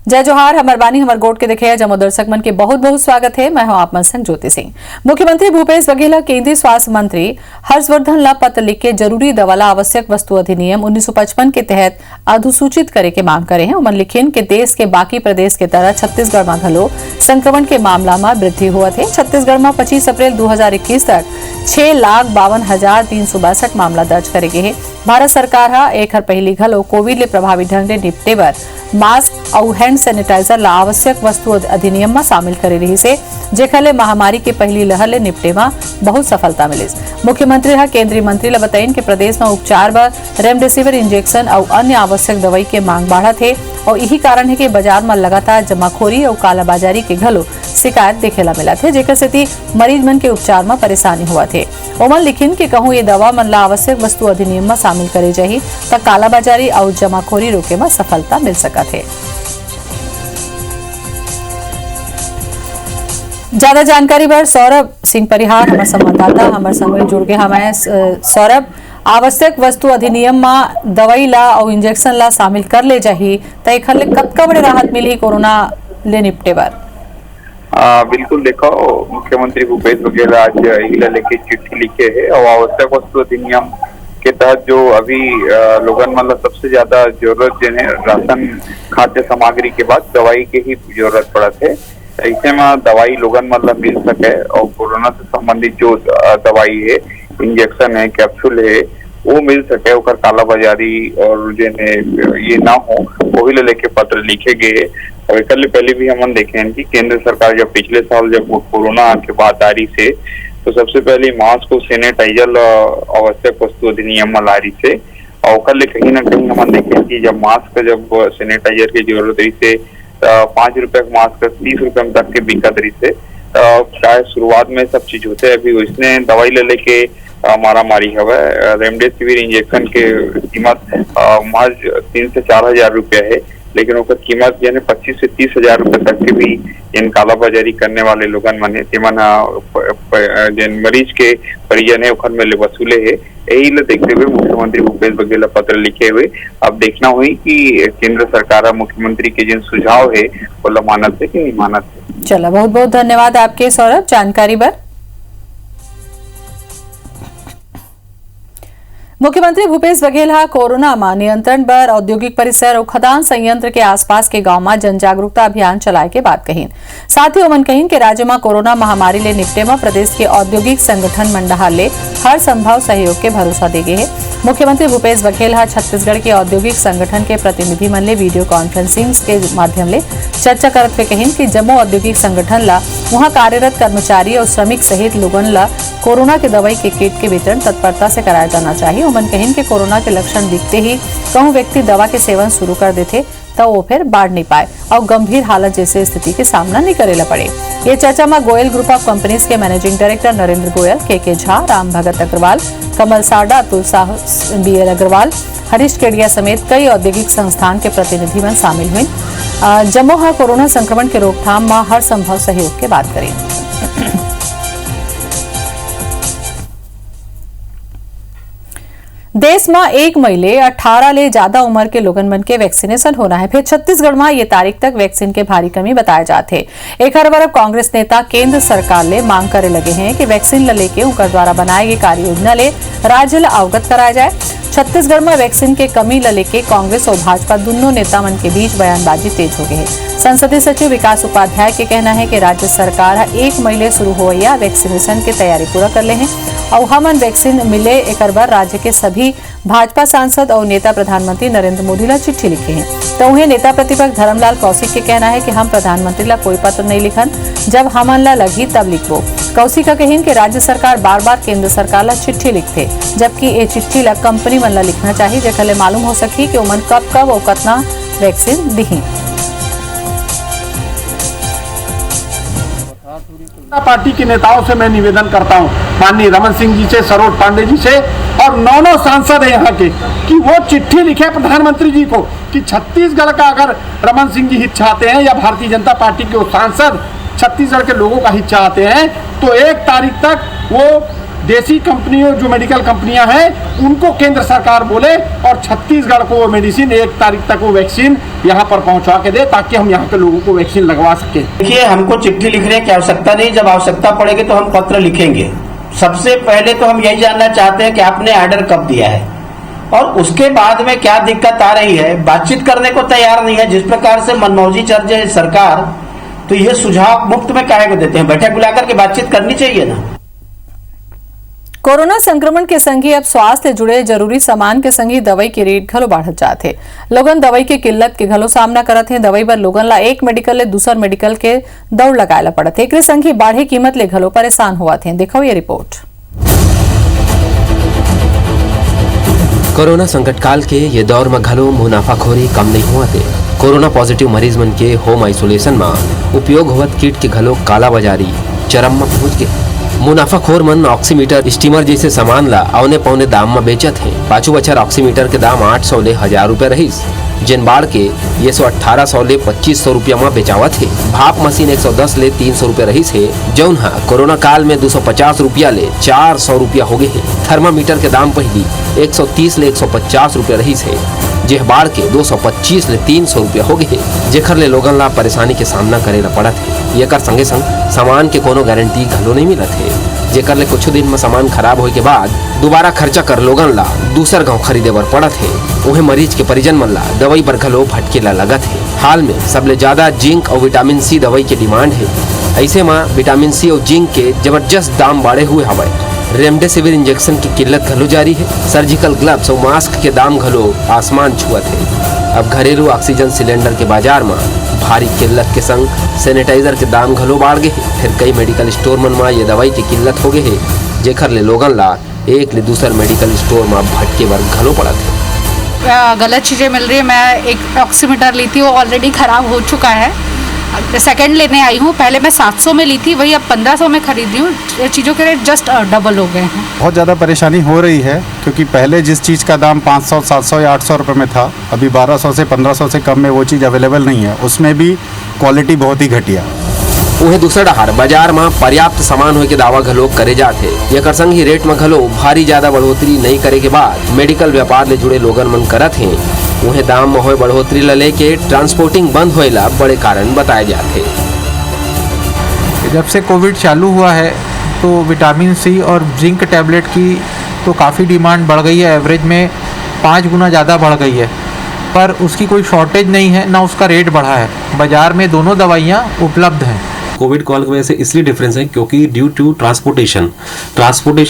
जय जोहार, हमर बानी हमर गोट के देखे जमो दर्शक मन के बहुत बहुत स्वागत है। मैं हूं आप मन संग ज्योति सिंह। मुख्यमंत्री भूपेश बघेल केंद्रीय स्वास्थ्य मंत्री हर्षवर्धन ला पत्र लिख के जरूरी दवाला आवश्यक वस्तु अधिनियम 1955 के तहत अधिसूचित करे के मांग करे हैं। उमन लिखिन के देश के बाकी प्रदेश के तरह छत्तीसगढ़ में घलो संक्रमण के मामला में वृद्धि हुआ थे। छत्तीसगढ़ में 25 अप्रैल 2021 तक 6,52,362 मामला दर्ज करे गए हैं। भारत सरकार हा एक हर पहली घलो कोविड ले प्रभावी ढंग ले निपटे बर मास्क और हैंड सैनिटाइजर ला आवश्यक वस्तु अधिनियम में शामिल करे रही से, जेखर ले महामारी के पहली लहर ले निपटे में बहुत सफलता मिलिस। मुख्यमंत्री हा केंद्रीय मंत्री ला बताइन कि प्रदेश में उपचार बर रेमडेसिविर इंजेक्शन और अन्य आवश्यक दवाई के मांग बढ़त है और यही कारण है कि बाजार में लगातार जमाखोरी और कालाबाजारी के घलो शिकायत देखेला मिला थे, जेकर सेती मरीज मन के उपचार में परेशानी हुआ थे। ओमन लिखिन कि कहूं ये दवा मन ला आवश्यक वस्तु अधिनियम में शामिल करे जाही तक कालाबाजारी और जमाखोरी रोके में सफलता मिल सकत है। ज्यादा जानकारी पर सौरभ सिंह परिहार हमारे संवाददाता हमारे संग जुड़ गए हमें। सौरभ, आवश्यक वस्तु अधिनियम में दवाई ला और इंजेक्शन ला शामिल कर ले जाही तो एक ले कतका बड़े राहत मिली कोरोना ले निपटे बर? बिल्कुल, देखो मुख्यमंत्री भूपेश बघेल आज इला लेके चिट्ठी लिखे है और आवश्यक वस्तु अधिनियम के तहत जो अभी लोगन मतलब सबसे ज्यादा जरूरत जो है राशन खाद्य सामग्री के बाद दवाई के ही जरूरत पड़त है। ऐसे में दवाई लोगन मतलब मिल सके और कोरोना से संबंधित जो दवाई है, इंजेक्शन है, कैप्सूल है, वो मिल सके, और कालाबाजारी और जो ये ना हो वही लेके पत्र लिखे गए। और एक पहले भी हम देखे हैं कि केंद्र सरकार जब पिछले साल जब कोरोना के बाद आ रही से तो सबसे पहले मास्क और सैनिटाइजर आवश्यक वस्तु अधिनियम में ला रही से, और कहीं ना कहीं हम देखे कि जब मास्क जब सैनिटाइजर की जरूरत रही से 5 रुपए का मास्क 30 रुपए तक के बिकत रही से, शायद शुरुआत में सब चीज होते अभी उसने दवाई ले लेके मारा मारी हवा। रेमडेसिविर इंजेक्शन के कीमत महज 3 से 4 हजार रुपया है, लेकिन उसका कीमत यानी 25 से 30 हजार रुपए तक के भी इन कालाबाजारी करने वाले लोगन मन जिन मरीज के परिजन है उखन में वसूले है। यही ले देखते हुए मुख्यमंत्री भूपेश बघेल पत्र लिखे हुए अब देखना हुई कि केंद्र सरकार मुख्यमंत्री के जिन सुझाव है वो मानत है कि नहीं मानत है। चलो, बहुत बहुत धन्यवाद आपके सौरभ जानकारी पर। मुख्यमंत्री भूपेश बघेल कोरोना में नियंत्रण पर औद्योगिक परिसर और खदान संयंत्र के आसपास के गांव में जन जागरूकता अभियान चलाए के बात कही। साथ ही उमन कही कि राज्य में कोरोना महामारी ले निपटे में प्रदेश के औद्योगिक संगठन मंडहा ले हर संभव सहयोग के भरोसा दे गए है। मुख्यमंत्री भूपेश बघेल छत्तीसगढ़ के औद्योगिक संगठन के प्रतिनिधि मन ले वीडियो कॉन्फ्रेंसिंग के माध्यम ले चर्चा करत हुए कही कि जम्मो औद्योगिक संगठन ला वहां कार्यरत कर्मचारी और श्रमिक सहित लोगन ला कोरोना के दवाई के किट के वितरण तत्परता से कराया जाना चाहिए। उमन कहिन के कोरोना के लक्षण दिखते ही कहूं व्यक्ति दवा के सेवन शुरू कर देते तो वो फिर बाढ़ नहीं पाए और गंभीर हालत जैसे स्थिति के सामना नहीं करेला पड़े। ये चर्चा में गोयल ग्रुप ऑफ कंपनीज के मैनेजिंग डायरेक्टर नरेंद्र गोयल, के झा, राम भगत अग्रवाल, कमल साडा, अतुल साहू, BL अग्रवाल, हरीश केडिया समेत कई औद्योगिक संस्थान के प्रतिनिधि मन शामिल हुए। जम्मू कोरोना संक्रमण के रोकथाम में हर संभव सहयोग की बात करें। देश में 1 मई ले 18 ले ज्यादा उम्र के लोगन मन के वैक्सीनेशन होना है। फिर छत्तीसगढ़ में ये तारीख तक वैक्सीन के भारी कमी बताए जाते। एक हर बार कांग्रेस नेता केंद्र सरकार ले मांग करे लगे हैं कि वैक्सीन ल लेके उनका द्वारा बनाए गए कार्य योजना ले राज्य ला अवगत कराया जाए। छत्तीसगढ़ में वैक्सीन के कमी ल लेके कांग्रेस और भाजपा दोनों नेता मन के बीच बयानबाजी तेज हो गई है। संसदीय सचिव विकास उपाध्याय के कहना है कि राज्य सरकार 1 मई ले शुरू हो या वैक्सीनेशन की तैयारी पूरा कर ले हैं और हमन वैक्सीन मिले एक बार राज्य के सभी भाजपा सांसद और नेता प्रधानमंत्री नरेंद्र मोदी ला चिट्ठी लिखे हैं। तो उन्हें नेता प्रतिपक्ष धर्मलाल कौशिक के कहना है कि हम प्रधानमंत्री ला कोई पत्र नहीं लिखन, जब हमन ला लगी तब लिखबो। कौशिक का कहिन कि राज्य सरकार बार बार केंद्र सरकार ला चिट्ठी लिखते, जबकि ये चिट्ठी ला कंपनी मन ला लिखना चाहिए, जेखर ले मालूम हो सकी कि उमन कब कब और कितना वैक्सीन दी। पार्टी के नेताओं से मैं निवेदन करता हूं, माननीय रमन सिंह जी से, सरोज पांडे जी से और 9 सांसद है यहाँ के, कि वो चिट्ठी लिखे प्रधानमंत्री जी को कि छत्तीसगढ़ का अगर रमन सिंह जी हित चाहते हैं या भारतीय जनता पार्टी के सांसद छत्तीसगढ़ के लोगों का हित चाहते हैं तो 1 तारीख तक वो देसी कंपनियों जो मेडिकल कंपनियां हैं उनको केंद्र सरकार बोले और छत्तीसगढ़ को वो मेडिसिन 1 तारीख तक वो वैक्सीन यहाँ पर पहुंचा के दे ताकि हम यहाँ के लोगों को वैक्सीन लगवा सके। देखिए, हमको चिट्ठी लिखने की आवश्यकता नहीं, जब आवश्यकता पड़ेगी तो हम पत्र लिखेंगे। सबसे पहले तो हम यही जानना चाहते हैं कि आपने ऑर्डर कब दिया है और उसके बाद में क्या दिक्कत आ रही है। बातचीत करने को तैयार नहीं है, जिस प्रकार से मनमौजी चल रही है सरकार, तो ये सुझाव मुफ्त में काहे को देते हैं, बैठक बुलाकर के बातचीत करनी चाहिए ना। कोरोना संक्रमण के संगी अब स्वास्थ्य जुड़े जरूरी सामान के संगी दवाई की रेट घलो बढ़त जाथे। लोगन दवाई के किल्लत के घलो सामना करत हैं। दवाई बर लोगन ला एक मेडिकल ले दूसर मेडिकल के दौड़ लगाए ला पड़त है। एकरे संगी बाढ़े कीमत ले घलो परेशान होवत हैं। देखो ये रिपोर्ट। कोरोना संकट काल के ये दौर में घलो मुनाफाखोरी कम नहीं हुआ थे। कोरोना पॉजिटिव मरीज मन के होम आइसोलेशन में उपयोग होवत किट के घलो काला बाजारी चरम में पहुंच गए। मुनाफाखोर मन ऑक्सीमीटर, स्टीमर जैसे सामान ला औने पौने दाम में बेचत हैं। पाँचों बछर ऑक्सीमीटर के दाम 800 ले 1000 रुपए रहीस, जिन बाढ़ के ये 1800 ले 2500 रुपया में बेचावत है। भाप मशीन 110 ले 300 रुपया रहीस है, जौन हा कोरोना काल में 250 रुपया ले 400 रुपया हो गए है। थर्मामीटर के दाम पहली 130 ले 150 रुपया रहीस है, जेह बाढ़ के 225 ले 300 रुपया हो गए है, जेखर ले लोगन ला परेशानी के सामना करे ला पड़त है। एकर संगे संग सामान के कोनो गारंटी घलो नहीं मिलत है, जेकर ले कुछ दिन में सामान खराब होए के बाद दोबारा खर्चा कर लोगन ला दूसर गांव खरीदे बर पड़त है। उहे मरीज के परिजन मन ला दवाई बर घलो भटके ला लगत है। हाल में सबले ज्यादा जिंक और विटामिन सी दवाई के डिमांड है। ऐसे में विटामिन सी और जिंक के जबरदस्त दाम बढ़े हुए हवे। रेमडेसिविर इंजेक्शन की किल्लत घलो जारी है। सर्जिकल ग्लव्स और मास्क के दाम घलो आसमान छुअत है। अब घरेलू ऑक्सीजन सिलेंडर के बाजार में भारी किल्लत के संग सैनिटाइजर के दाम घलो बढ़ गए है। फिर कई मेडिकल स्टोर मन में ये दवाई की किल्लत हो गए है, जेखर ले लोगन ला एक ले दूसर मेडिकल स्टोर में भटके बर घलो पड़त है। गलत चीज़ें मिल रही है। मैं एक ऑक्सीमीटर ली थी, वो ऑलरेडी ख़राब हो चुका है। सेकंड लेने आई हूँ, पहले मैं 700 में ली थी, वही अब 1500 में खरीद रही हूँ। चीज़ों के रेट जस्ट डबल हो गए हैं। बहुत ज़्यादा परेशानी हो रही है, क्योंकि पहले जिस चीज़ का दाम 500, 700 या 800 रुपये में था, अभी 1200 से 1500 से कम में वो चीज़ अवेलेबल नहीं है। उसमें भी क्वालिटी बहुत ही घटिया। उहे दूसरा डहार बाजार में पर्याप्त सामान होए के दावा घलो करे जाथे। एकर संग ही रेट में घलो भारी ज्यादा बढ़ोतरी नहीं करे के बाद मेडिकल व्यापार ले जुड़े लोगन मन करत हैं। उहे दाम में होए बढ़ोतरी ला लेके ट्रांसपोर्टिंग बंद होएला बड़े कारण बताए जाते। जब से कोविड चालू हुआ है तो विटामिन सी और जिंक टैबलेट की तो काफ़ी डिमांड बढ़ गई है। एवरेज में 5 गुना ज़्यादा बढ़ गई है, पर उसकी कोई शॉर्टेज नहीं है, ना उसका रेट बढ़ा है। बाज़ार में दोनों दवाइयाँ उपलब्ध हैं। कोविड कॉल की वजह से इसलिए डिफरेंस है क्योंकि ड्यू टू ट्रांसपोर्टेशन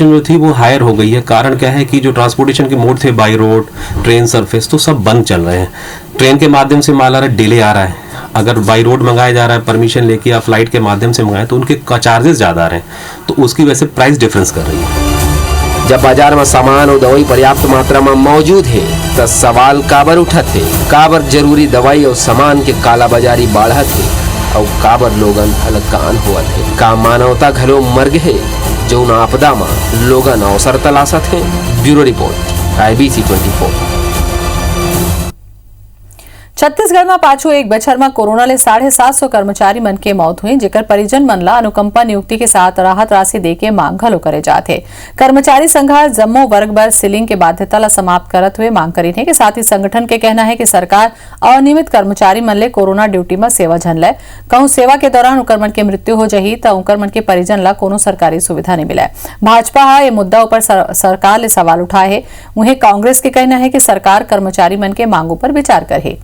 जो थी वो हायर हो गई है। कारण क्या है कि जो ट्रांसपोर्टेशन के मोड थे, बाई रोड, ट्रेन, सरफेस, तो सब बंद चल रहे हैं। ट्रेन के माध्यम से माल आ रहा है, डिले आ रहा है। अगर बाई रोड मंगाया जा रहा है परमिशन लेके या फ्लाइट के माध्यम से मंगाए तो उनके चार्जेस ज़्यादा आ रहे हैं, तो उसकी वजह से प्राइस डिफरेंस कर रही है। जब बाजार में सामान और दवाई पर्याप्त मात्रा में मौजूद है तो सवाल काबर उठत है, काबर जरूरी दवाई और सामान के काला बाजारी बढ़त है और काबर लोगन हलकान हुआ थे। का मानवता घलो मर गए जो आपदा में लोगन अवसर तलाशत है। Bureau report, IBC 24। छत्तीसगढ़ में पाछू एक बछर में कोरोना ले 750 कर्मचारी मन के मौत हुई, जेकर परिजन मन ला अनुकंपा नियुक्ति के साथ राहत राशि दे के मांग घलो करे जाथे। कर्मचारी संघ जम्मो वर्ग बर सीलिंग के बाध्यता ला समाप्त करत हुए मांग करी है। के साथ ही संगठन के कहना है कि सरकार अनियमित कर्मचारी मन ले कोरोना ड्यूटी में सेवा झन ले। कहूं सेवा के दौरान उकर मन के मृत्यु हो जाही तो उकर मन के परिजन ला कोनो सरकारी सुविधा नहीं मिले। भाजपा हा ये मुद्दा ऊपर सरकार ले सवाल उठाए है। उन्हें कांग्रेस के कहना है कि सरकार कर्मचारी मन के मांगों पर विचार करे।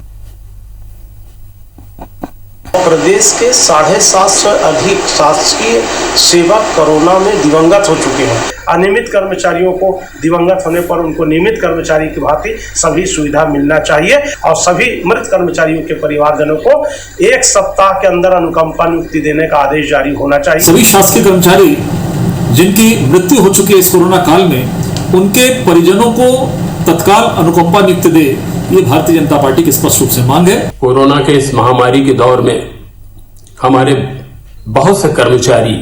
प्रदेश के 750 अधिक शासकीय सेवक कोरोना में दिवंगत हो चुके हैं। अनियमित कर्मचारियों को दिवंगत होने पर उनको नियमित कर्मचारी की भांति सभी सुविधा मिलना चाहिए और सभी मृत कर्मचारियों के परिवारजनों को 1 सप्ताह के अंदर अनुकंपा नियुक्ति देने का आदेश जारी होना चाहिए। सभी शासकीय कर्मचारी जिनकी मृत्यु हो चुकी है इस कोरोना काल में, उनके परिजनों को तत्काल अनुकंपा नियुक्ति दे, ये भारतीय जनता पार्टी की स्पष्ट रूप से मांग है। कोरोना के इस महामारी के दौर में हमारे बहुत से कर्मचारी,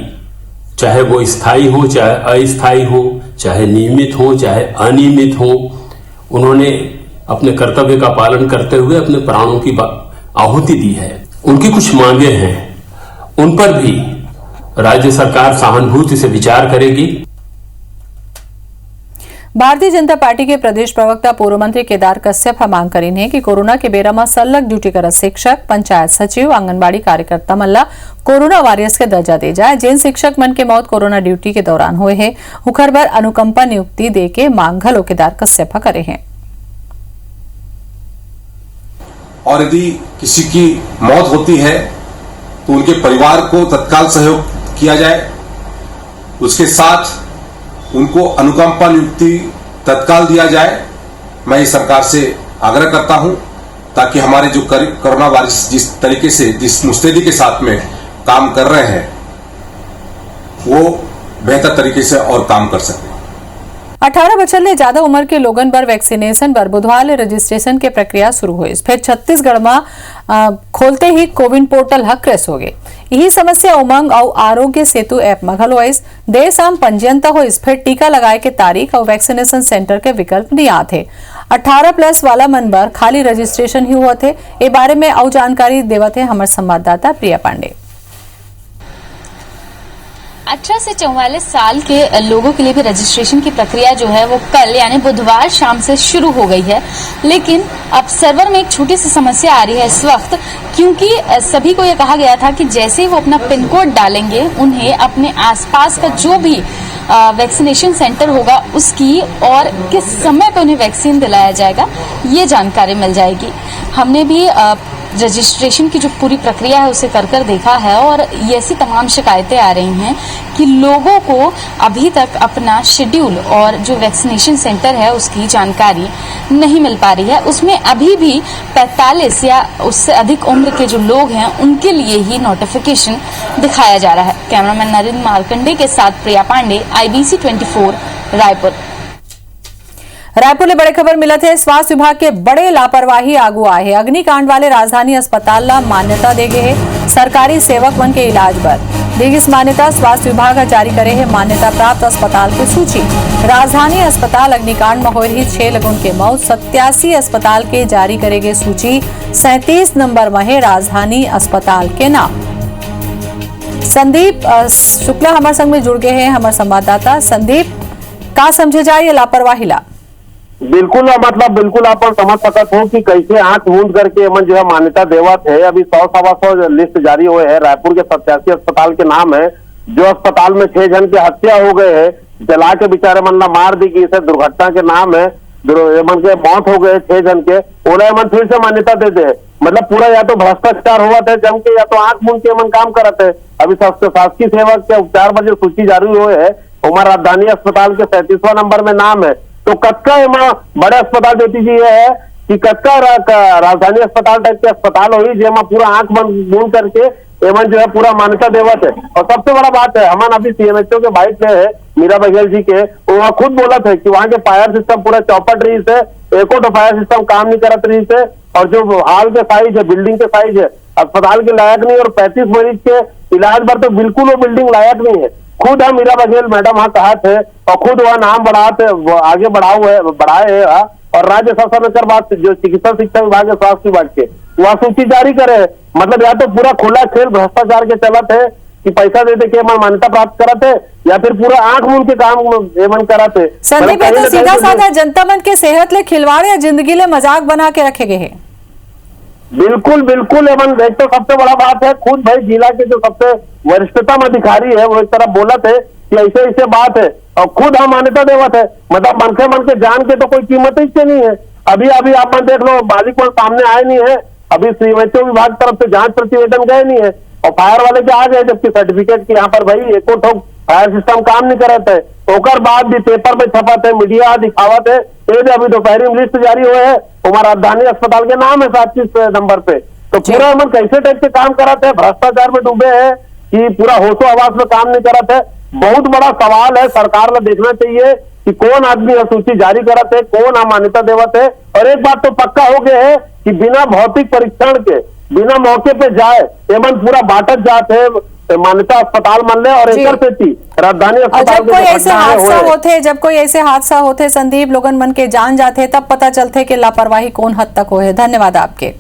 चाहे वो स्थायी हो चाहे अस्थायी हो, चाहे नियमित हो चाहे अनियमित हो, उन्होंने अपने कर्तव्य का पालन करते हुए अपने प्राणों की आहुति दी है। उनकी कुछ मांगे हैं, उन पर भी राज्य सरकार सहानुभूति से विचार करेगी। भारतीय जनता पार्टी के प्रदेश प्रवक्ता पूर्व मंत्री केदार कश्यप मांग करी है कि कोरोना के बेरा में सलग ड्यूटी करत शिक्षक, पंचायत सचिव, आंगनबाड़ी कार्यकर्ता मन ला कोरोना वॉरियर्स के दर्जा दे जाए। जिन शिक्षक मन के मौत कोरोना ड्यूटी के दौरान हुए हैं उखर बर अनुकंपा नियुक्ति दे के मांग घलो केदार कश्यप करे हैं। और यदि किसी की मौत होती है तो उनके परिवार को तत्काल सहयोग किया जाए, उसके साथ उनको अनुकंपा नियुक्ति तत्काल दिया जाए। मैं इस सरकार से आग्रह करता हूं ताकि हमारे जो कोरोना वायरस जिस तरीके से जिस मुस्तैदी के साथ में काम कर रहे हैं वो बेहतर तरीके से और काम कर सकें। 18 बछर ले ज्यादा उम्र के लोगन बर वैक्सीनेशन बर बुधवार ले रजिस्ट्रेशन के प्रक्रिया शुरू हुई। फिर छत्तीसगढ़ में खोलते ही कोविन पोर्टल क्रैश हो गए। यही समस्या उमंग और आरोग्य सेतु ऐप में घलो आइस। देर शाम पंजीयन तक होइस, फिर टीका लगाए के तारीख और वैक्सीनेशन सेंटर के विकल्प नहीं आते। 18+ वाला मन बर खाली रजिस्ट्रेशन ही हुआ थे। इस बारे में और जानकारी देवत है हमारे संवाददाता प्रिया पांडे। 18 से 44 साल के लोगों के लिए भी रजिस्ट्रेशन की प्रक्रिया जो है वो कल यानी बुधवार शाम से शुरू हो गई है, लेकिन अब सर्वर में एक छोटी सी समस्या आ रही है इस वक्त, क्योंकि सभी को ये कहा गया था कि जैसे ही वो अपना पिन कोड डालेंगे उन्हें अपने आसपास का जो भी वैक्सीनेशन सेंटर होगा उसकी और किस समय पे उन्हें वैक्सीन दिलाया जाएगा ये जानकारी मिल जाएगी। हमने भी रजिस्ट्रेशन की जो पूरी प्रक्रिया है उसे कर देखा है और ये ऐसी तमाम शिकायतें आ रही हैं कि लोगों को अभी तक अपना शेड्यूल और जो वैक्सीनेशन सेंटर है उसकी जानकारी नहीं मिल पा रही है। उसमें अभी भी 45 या उससे अधिक उम्र के जो लोग हैं उनके लिए ही नोटिफिकेशन दिखाया जा रहा है। कैमरामैन नरेंद्र मार्कंडे के साथ प्रिया पांडे, IBC 24 रायपुर। रायपुर में बड़े खबर मिला थे। स्वास्थ्य विभाग के बड़े लापरवाही आगू आए हैं। अग्निकांड वाले राजधानी अस्पताल ला मान्यता दे गए है सरकारी सेवक मन के इलाज पर देगी मान्यता। स्वास्थ्य विभाग जारी करे है मान्यता प्राप्त अस्पताल की सूची। राजधानी अस्पताल अग्निकांड में हो रही 6 लोगों के मौत। 87 अस्पताल के जारी करेगे सूची। 37 नंबर में है राजधानी अस्पताल के नाम। संदीप शुक्ला हमारे संग में जुड़ गए हैं, हमारे संवाददाता। संदीप, का समझे जाए ये लापरवाही ला? बिल्कुल, मतलब बिल्कुल आप समझ सकते हो कि कैसे आंख मूंद करके मन जो है मान्यता देवत है। अभी 100-125 लिस्ट जारी हुए हैं। रायपुर के 87 अस्पताल के नाम है। जो अस्पताल में 6 जन की हत्या हो गए है, जला के बेचारे मन मार दी गई, इसे दुर्घटना के नाम है। मन के मौत हो गए 6 जन के, उन्हें मन फिर से मान्यता दे दे। मतलब पूरा या तो भ्रष्टाचार हुआ था जम के, या तो आंख मूंद के मन काम करते है। अभी शासकीय सेवक के उपचार पर जो सूची जारी हुए है उमर राजधानी अस्पताल के 37वां नंबर में नाम है। तो कत्का बड़े अस्पताल देती जी ये है कि कत्का राजधानी अस्पताल टाइप के अस्पताल हुई जेमा पूरा आंख बंद करके एवं जो है पूरा मान्यता देवत है। और सबसे बड़ा बात है, हम अभी CMHO के बाइट में है मीरा बघेल जी के, वहाँ खुद बोला था कि वहाँ के फायर सिस्टम पूरा चौपट रही से, एको तो फायर सिस्टम काम नहीं करत रही से, और जो हॉल के साइज है, बिल्डिंग के साइज है अस्पताल के लायक नहीं, और 35 मरीज के इलाज पर तो बिल्कुल वो बिल्डिंग लायक नहीं है। खुद हम मीरा बघेल मैडम वहाँ कहा थे और खुद वहाँ नाम बढ़ाते आगे बढ़ाए है। और राज्य शासन कर बात जो चिकित्सा शिक्षा विभाग है, स्वास्थ्य विभाग के वहाँ सूची जारी करे। मतलब या तो पूरा खुला खेल भ्रष्टाचार के चलत है कि पैसा दे के मान्यता प्राप्त करते है, या फिर पूरा आंख मूंद के काम एवं कराते। संदीप, तो सीधा साधा जनता मन के सेहत ले खिलवाड़ या जिंदगी ले मजाक बना के रखे गए हैं। बिल्कुल बिल्कुल एवं एक तो सबसे बड़ा बात है, खुद भाई जिला के जो सबसे वरिष्ठतम अधिकारी है वो एक तरफ बोला थे कि ऐसे ऐसे बात है, और खुद हम मान्यता देवत है। मतलब मन के जान के तो कोई कीमत ही नहीं है। अभी आप देख लो, मालिक सामने आए नहीं है, अभी CMHO विभाग तरफ से जांच प्रतिवेदन गए नहीं है, और फायर वाले के आ गए जबकि सर्टिफिकेट की यहाँ पर भाई एको ठोक फायर सिस्टम काम नहीं करते है। ओकर बाद भी पेपर में छपत है, मीडिया दिखावत है। ये अभी दोपहरी में लिस्ट जारी हुए है, हमारा राजधानी अस्पताल के नाम है 37 नंबर पे। तो पूरा मन कैसे टाइप के काम कराते हैं, भ्रष्टाचार में डूबे हैं कि पूरा होशो आवास में काम नहीं कराते है। बहुत बड़ा सवाल है, सरकार को देखना चाहिए कि कौन आदमी सूची जारी करते है, कौन मान्यता देवत है। और एक बात तो पक्का हो गया है कि बिना भौतिक परीक्षण के, बिना मौके पे जाए एवं पूरा बांटत जाते है मान्यता अस्पताल मन ले। और एक राजधानी अस्पताल जब कोई ऐसे हादसा होते संदीप, लोगन मन के जान जाते तब पता चलते कि लापरवाही कौन हद तक हो है। धन्यवाद आपके।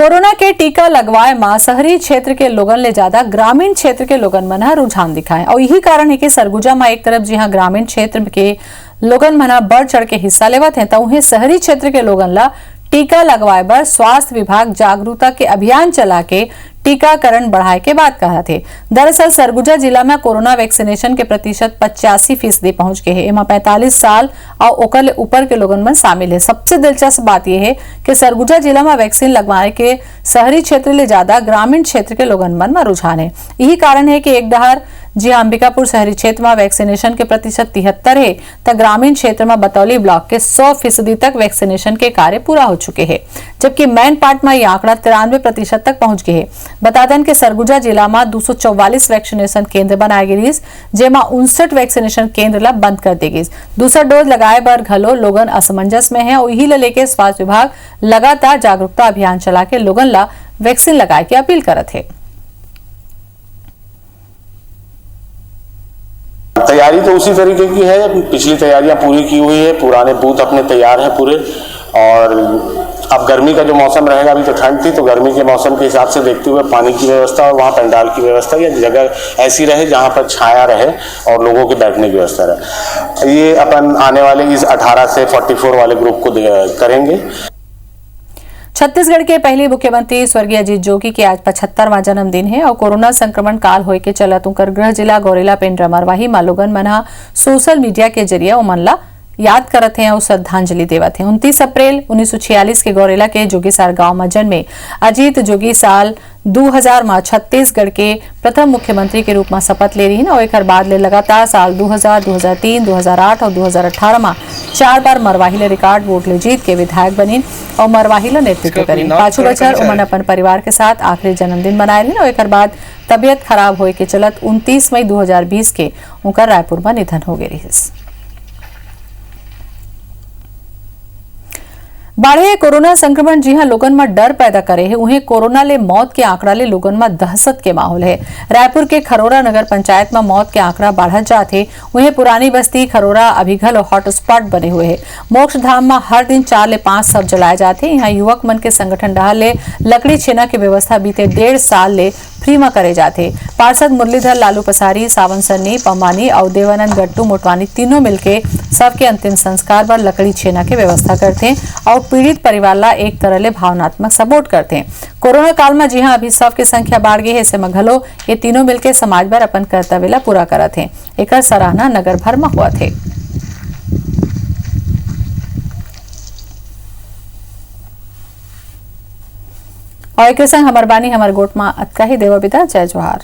कोरोना के टीका लगवाए मां शहरी क्षेत्र के लोगन ले ज्यादा ग्रामीण क्षेत्र के लोगन मन ह रुझान दिखाए और यही कारण है कि सरगुजा में एक तरफ जी हाँ ग्रामीण क्षेत्र के लोगन मन बढ़ चढ़ के हिस्सा लेवत हैं तो उन्हें शहरी क्षेत्र के लोगन ला टीका लगवाए बर स्वास्थ्य विभाग जागरूकता के अभियान चला के टीकाकरण बढ़ाए के बात कहा थे। दरअसल सरगुजा जिला में कोरोना वैक्सीनेशन के प्रतिशत 85% पहुंच गए हैं। इमा 45 साल और ओकर ऊपर के लोगन में शामिल है। सबसे दिलचस्प बात यह है कि सरगुजा जिला में वैक्सीन लगवाने के शहरी क्षेत्र ले ज्यादा ग्रामीण क्षेत्र के लोगन मन में रुझान है। यही कारण है कि एक दहार जी अंबिकापुर शहरी क्षेत्र में वैक्सीनेशन के प्रतिशत 73 है तो ग्रामीण क्षेत्र में बतौली ब्लॉक के 100% तक वैक्सीनेशन के कार्य पूरा हो चुके हैं, जबकि मैन पार्ट में यह आंकड़ा 93% तक पहुंच गए है। बता दें कि सरगुजा जिला में 244 वैक्सीनेशन केंद्र बनाए गए, जेमा 59 वैक्सीनेशन केंद्र ला बंद कर दी गई। दूसरा डोज लगाए बर घलो लोगन असमंजस में है और यही लेके स्वास्थ्य विभाग लगातार जागरूकता अभियान चला के लोगन ला वैक्सीन लगाए की अपील करत है। तैयारी तो उसी तरीके की है, पिछली तैयारियां पूरी की हुई है, पुराने बूथ अपने तैयार हैं पूरे। और अब गर्मी का जो मौसम रहेगा, अभी तो ठंड थी तो गर्मी के मौसम के हिसाब से देखते हुए पानी की व्यवस्था और वहाँ पंडाल की व्यवस्था या जगह ऐसी रहे जहाँ पर छाया रहे और लोगों के बैठने की व्यवस्था रहे। ये अपन आने वाले इस 18 से 44 वाले ग्रुप को करेंगे। छत्तीसगढ़ के पहले मुख्यमंत्री स्वर्गीय अजीत जोगी के आज 75वां जन्मदिन है और कोरोना संक्रमण काल होए के चलत उनकर गृह जिला गौरेला पेंड्रा मरवाही मालोगन मना सोशल मीडिया के जरिए उमनला याद करत हैं और श्रद्धांजलि देवत हैं। 29 अप्रैल 1946 के गौरेला के जोगीसार गांव में जन्मे अजीत जोगी साल 2000 में छत्तीसगढ़ के प्रथम मुख्यमंत्री के रूप में शपथ ले रही और एक बाद ले लगातार साल 2000, 2003, 2008 और 2018 में 4 बार मरवाही ले रिकॉर्ड वोट ले जीत के विधायक बनी और मरवाही ले नेतृत्व करी। 5 बछर उमन अपन परिवार के साथ आखिरी जन्मदिन मनाए और एक बाद तबियत खराब होए के चलत 29 मई 2020 के उनका रायपुर में निधन हो गई। बढ़े कोरोना संक्रमण जी हाँ लोगन में डर पैदा करे है, उन्हें कोरोना ले मौत के आंकड़ा ले लोगन में दहशत के माहौल है। रायपुर के खरोरा नगर पंचायत में मौत के आंकड़ा बढ़त जाते, उन्हें पुरानी बस्ती खरोरा अभिघल और हॉटस्पॉट बने हुए है। मोक्ष धाम में हर दिन 4 ले 5 सब जलाए जाते। यहाँ युवक मन के संगठन डहा ले लकड़ी छेना की व्यवस्था बीते 1.5 साल ले फ्री में करे जाते। पार्षद मुरलीधर लालू पसारी, सावन सन्नी, पमानी और देवानंद गट्टू मोटवानी तीनों मिलके सबके अंतिम संस्कार पर लकड़ी छेना की व्यवस्था करते हैं और पीड़ित परिवार ला एक तरह ले भावनात्मक सपोर्ट करते हैं। कोरोना काल में जी हाँ अभी सबकी संख्या बढ़ गई है, ऐसे में घलो ये तीनों मिलके समाज भर अपन कर्तव्य ला पूरा करत हैं। एक सराहना नगर भर में हुआ थे। और एक संग हमर बानी हमर गोट में अतका ही देव बिता। जय जोहार।